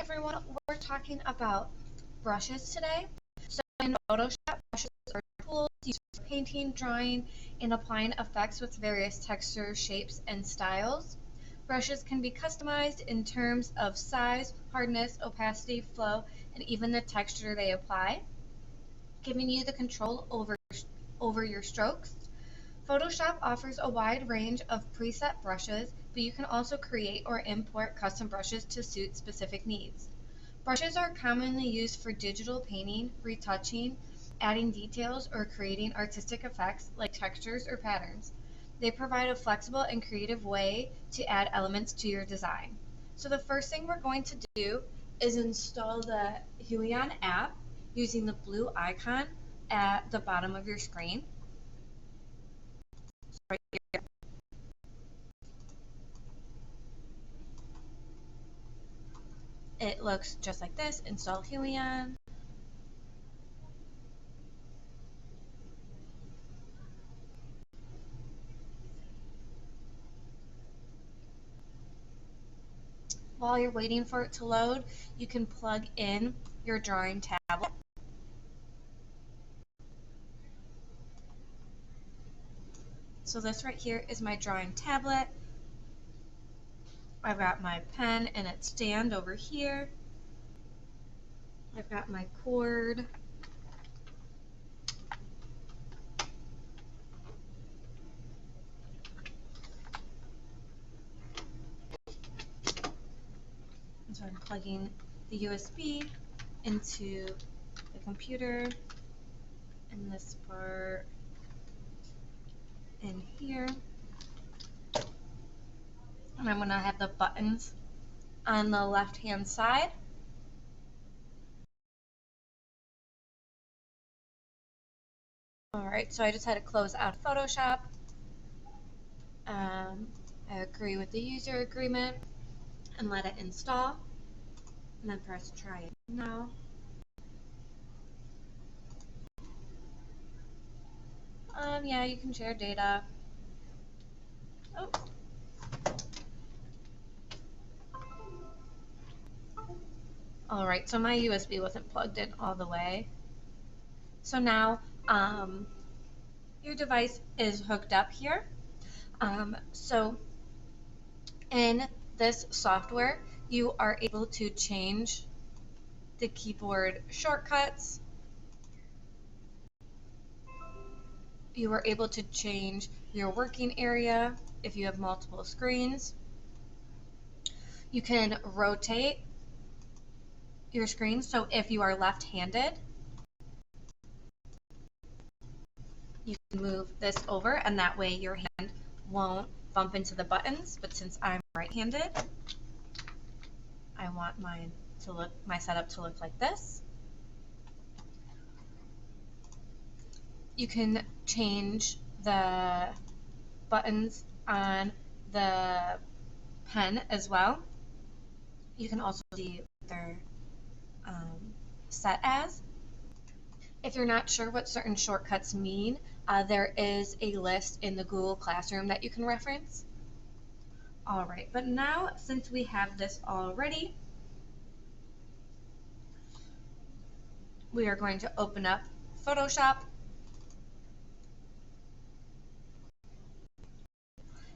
Everyone, we're talking about brushes today. So in Photoshop, brushes are tools used for painting, drawing, and applying effects with various textures, shapes, and styles. Brushes can be customized in terms of size, hardness, opacity, flow, and even the texture they apply, giving you the control over your strokes. Photoshop offers a wide range of preset brushes, but you can also create or import custom brushes to suit specific needs. Brushes are commonly used for digital painting, retouching, adding details, or creating artistic effects like textures or patterns. They provide a flexible and creative way to add elements to your design. So the first thing we're going to do is install the Huion app using the blue icon at the bottom of your screen. Right here. It looks just like this. Install Huion. While you're waiting for it to load, you can plug in your drawing tablet. So this right here is my drawing tablet. I've got my pen and its stand over here. I've got my cord. And so I'm plugging the USB into the computer and this part in here. And I'm going to have the buttons on the left hand side. Alright, so I just had to close out Photoshop. I agree with the user agreement and let it install. And then press try it now. Yeah, you can share data. Oh. Alright, so my USB wasn't plugged in all the way. So now your device is hooked up here. So in this software, you are able to change the keyboard shortcuts. You are able to change your working area if you have multiple screens. You can rotate your screen, so if you are left-handed, you can move this over and that way your hand won't bump into the buttons. But since I'm right-handed, I want my setup to look like this. You can change the buttons on the pen as well. You can also see what they're set as. If you're not sure what certain shortcuts mean, there is a list in the Google Classroom that you can reference. Alright, but now since we have this all ready, we are going to open up Photoshop.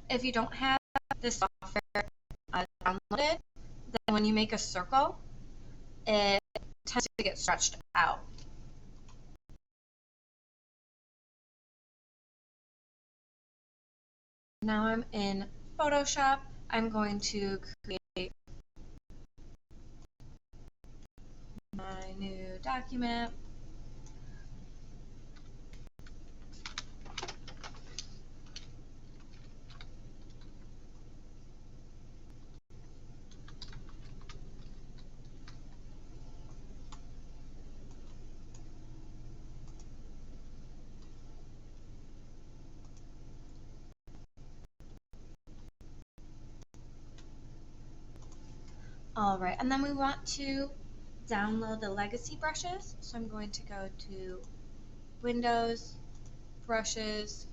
If you don't have this software downloaded, then when you make a circle, it tends to get stretched out. Now I'm in Photoshop. I'm going to create my new document. Alright, and then we want to download the legacy brushes. So I'm going to go to Windows, Brushes,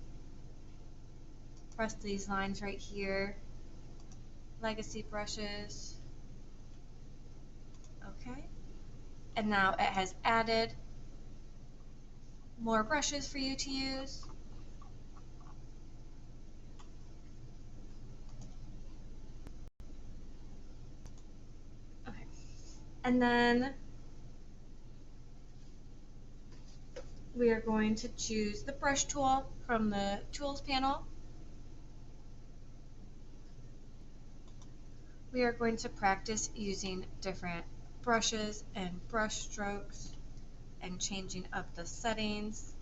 press these lines right here, Legacy Brushes. and now it has added more brushes for you to use. Okay, and then we are going to choose the brush tool from the tools panel. We are going to practice using different brushes and brush strokes and changing up the settings.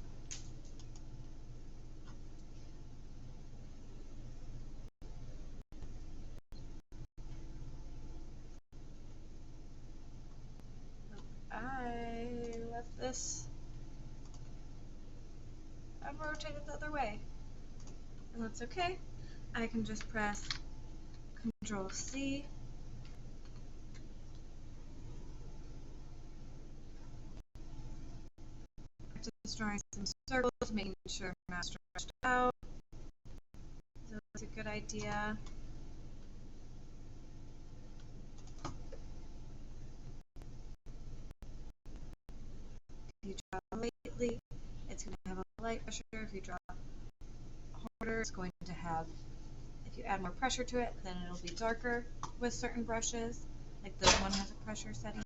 I left this and rotated the other way, and that's okay. I can just press Control C. Just drawing some circles, making sure I'm not stretched out. So that's a good idea. If you draw lightly, it's going to have a light pressure. If you draw harder, it's going to have, if you add more pressure to it, then it'll be darker with certain brushes. Like this one has a pressure setting.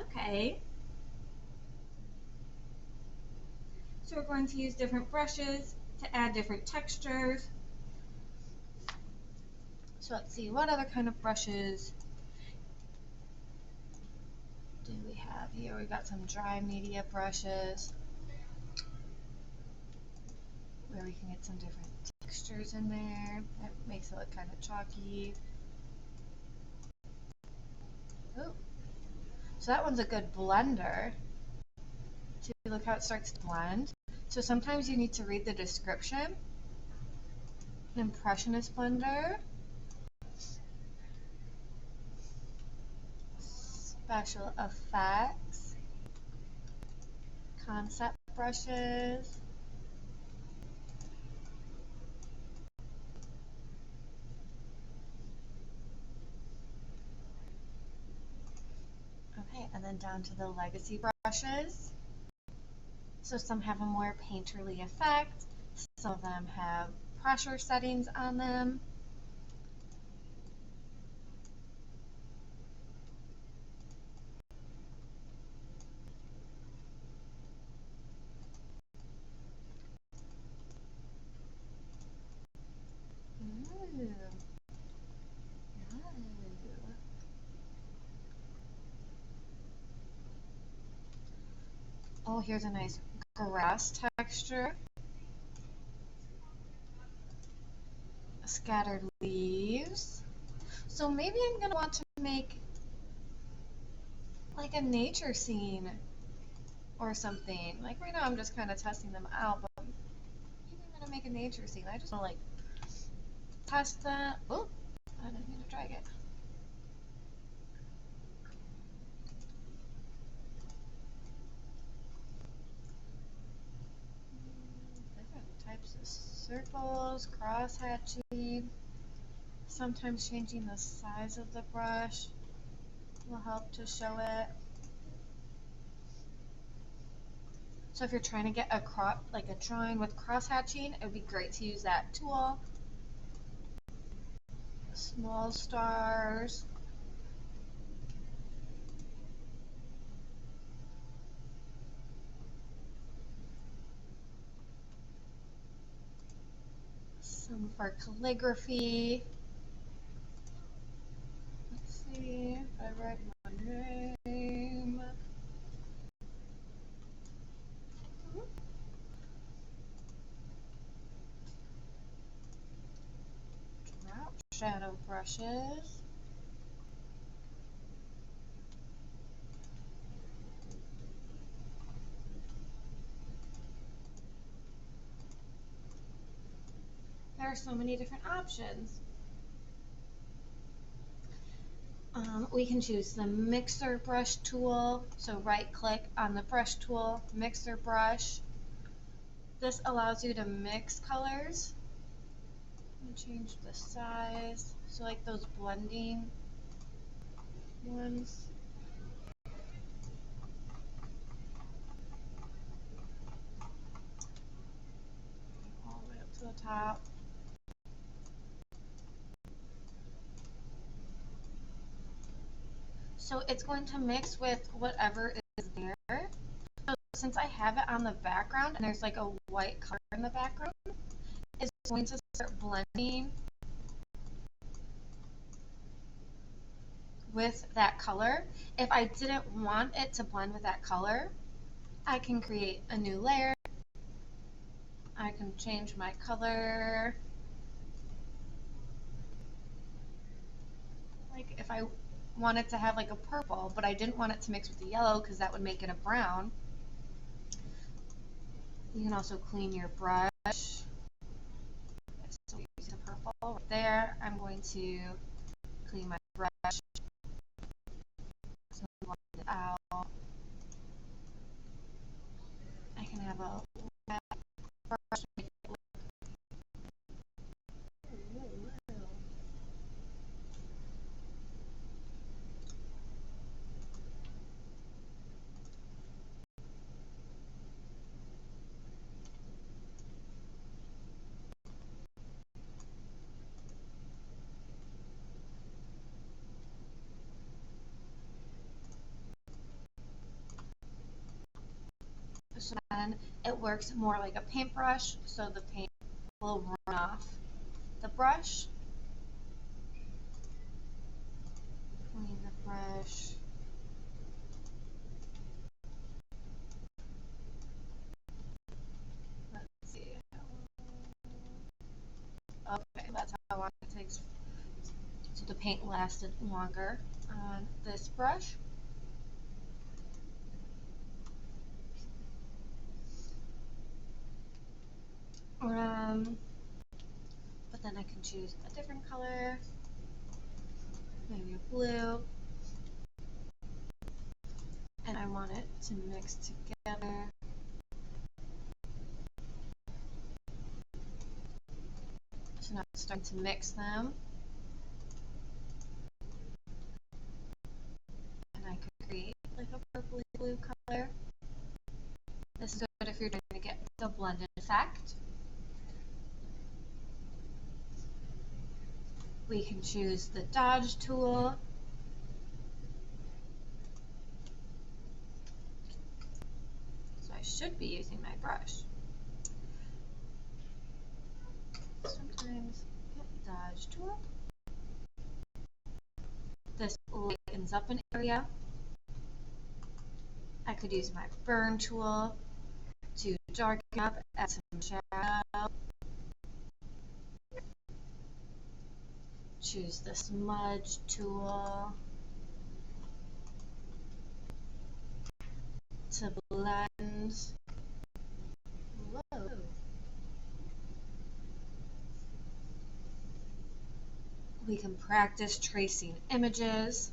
Okay. So we're going to use different brushes to add different textures. So let's see, what other kind of brushes do we have here? We've got some dry media brushes where we can get some different textures in there. That makes it look kind of chalky. Ooh. So that one's a good blender. See, look how it starts to blend. So sometimes you need to read the description. An impressionist blender. Special effects. Concept brushes. Okay, and then down to the legacy brushes. So some have a more painterly effect, some of them have pressure settings on them. Ooh. Ooh. Oh, here's a nice grass texture. Scattered leaves. So maybe I'm going to want to make like a nature scene or something. Like right now I'm just kind of testing them out, but maybe I'm going to make a nature scene. I just want to like test that. Oh, I didn't mean to drag it. Different types of circles, cross hatching. Sometimes changing the size of the brush will help to show it. So if you're trying to get a drawing with cross hatching, it would be great to use that tool. Small stars. Some for calligraphy. Let's see if I write my name. Drop shadow brushes. There are so many different options. We can choose the mixer brush tool. So right click on the brush tool, mixer brush. This allows you to mix colors. I'm gonna change the size. So like those blending ones. All the way up to the top. So it's going to mix with whatever is there. So since I have it on the background and there's like a white color in the background, it's going to start blending with that color. If I didn't want it to blend with that color, I can create a new layer. I can change my color. Like if I wanted to have like a purple, but I didn't want it to mix with the yellow because that would make it a brown. You can also clean your brush. So we use the purple right there. I'm going to clean my brush. So blend it out. I can have a wet brush. So then it works more like a paintbrush, so the paint will run off the brush. Clean the brush. Let's see. Okay, that's how long it takes. So the paint lasted longer on this brush. But then I can choose a different color, maybe a blue, and I want it to mix together. So now it's starting to mix them. And I could create like a purpley blue color. This is good if you're trying to get the blended effect. We can choose the dodge tool. So I should be using my brush. Sometimes dodge tool. This lightens up an area. I could use my burn tool to darken up, add some shadow. Choose the smudge tool to blend. Whoa. We can practice tracing images.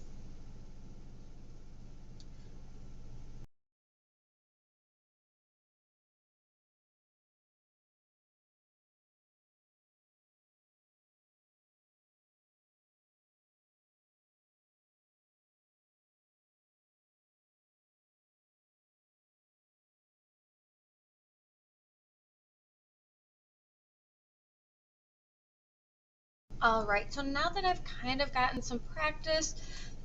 All right, so now that I've kind of gotten some practice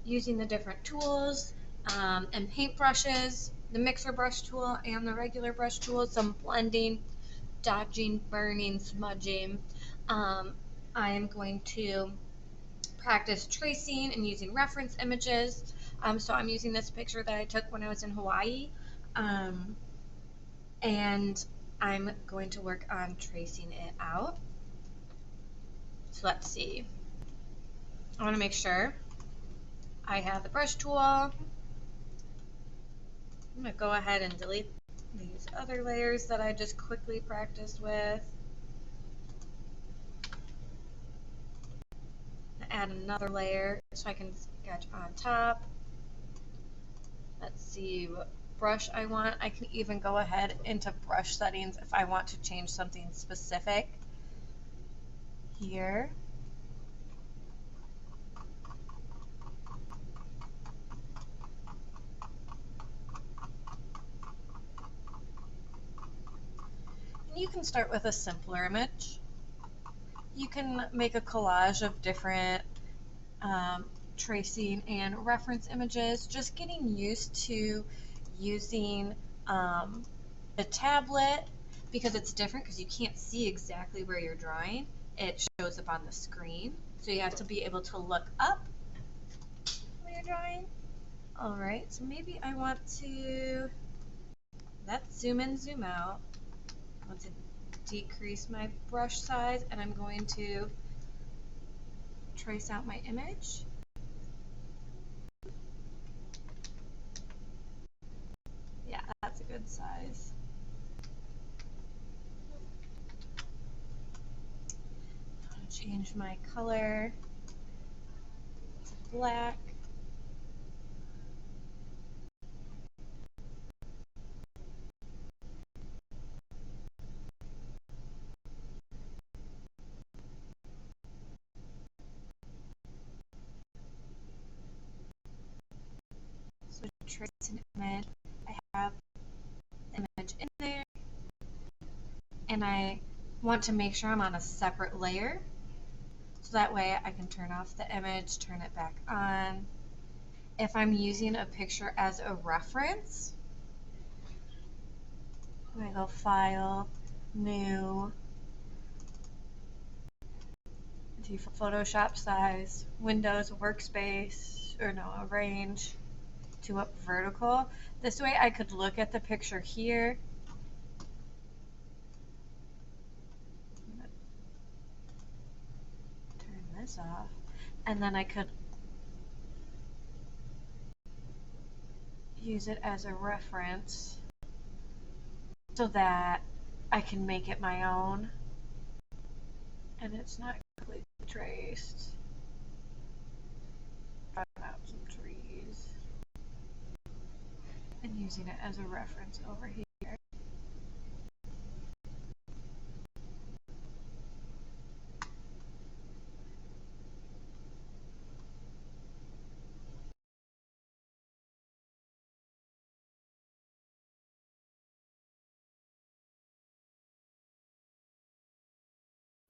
using the different tools and paintbrushes, the mixer brush tool and the regular brush tool, some blending, dodging, burning, smudging, I am going to practice tracing and using reference images. So I'm using this picture that I took when I was in Hawaii, and I'm going to work on tracing it out. So let's see. I want to make sure I have the brush tool. I'm going to go ahead and delete these other layers that I just quickly practiced with. Add another layer so I can sketch on top. Let's see what brush I want. I can even go ahead into brush settings if I want to change something specific here. And you can start with a simpler image. You can make a collage of different tracing and reference images. Just getting used to using the tablet, because it's different because you can't see exactly where you're drawing. It shows up on the screen. So you have to be able to look up when you're drawing. All right, so maybe I want to, let's zoom in, zoom out. I want to decrease my brush size, and I'm going to trace out my image. Yeah, that's a good size. Change my color to black. So trace an image. I have the image in there, and I want to make sure I'm on a separate layer. So that way I can turn off the image, turn it back on. If I'm using a picture as a reference, I'm going to go File, New, default Photoshop size, Windows, Workspace, or no, Arrange to up vertical. This way I could look at the picture here. Turn this off. And then I could use it as a reference so that I can make it my own and it's not completely traced. Cut out some trees and using it as a reference over here.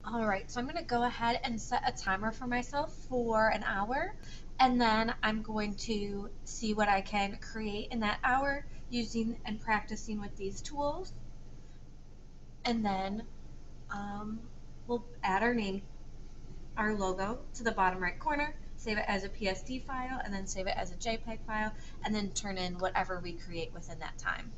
All right, so I'm going to go ahead and set a timer for myself for an hour, and then I'm going to see what I can create in that hour using and practicing with these tools. And then we'll add our name, our logo to the bottom right corner, save it as a PSD file, and then save it as a JPEG file, and then turn in whatever we create within that time.